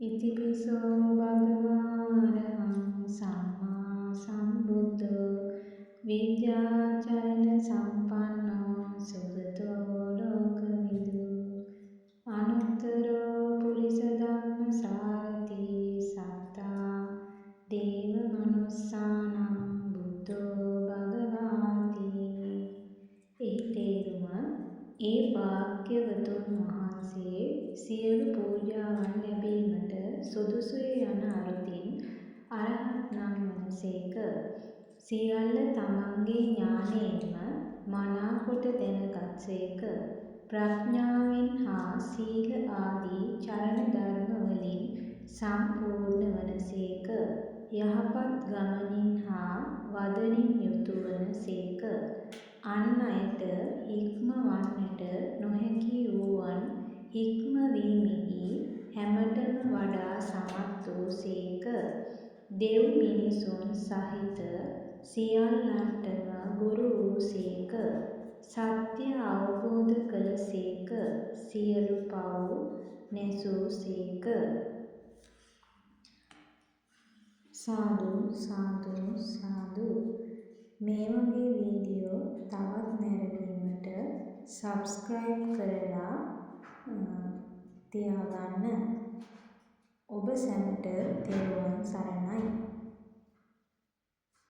ඉතිපිසෝ භගවාරහං සම්මා සම්බුද්ධෝ විද්‍යාචරණ සම්පන්නෝ සුගතෝ ලෝකවිදු අනුත්තරෝ පුරිස ධම්ම සාරති සත්තා දේව මනුස්සානම් බුද්ධෝ භගවාති. එහි තේරුම ඒ භාග්‍යවතුන් වහන්සේ සියලු පූජාවන් ලැබීමට සුදුසුය යන අරුතින් අරහත් නම් වනසේක. සියල්ල තමන්ගේ ඥානයෙන්ම මනාකොට දැනගත්සේක. ප්‍රඥාවෙන් හා සීල ආදී චරණ ධර්ම වලින් සම්පූර්ණ වනසේක. යහපත් ගමනින් හා වදනින් යුතු වනසේක. අන් අයට හික්මවන්නට නොහැකි වූවන් හික්මවීමෙහි හැමටම වඩා සමත් වූසේක. දෙව් මිනිසුන් සහිත සියල්ලන්ටම ගුරු වූසේක. සත්‍ය අවබෝධ කළසේක. සියලු පව් නැසූසේක. සාදු සාදු සාදු. මේ වගේ වීඩියෝ තවත් නැරඹීමට සබ්ස්ක්‍රයිබ් කරලා තියාගන්න. ඔබ සැමට තෙරුවන් සරණයි.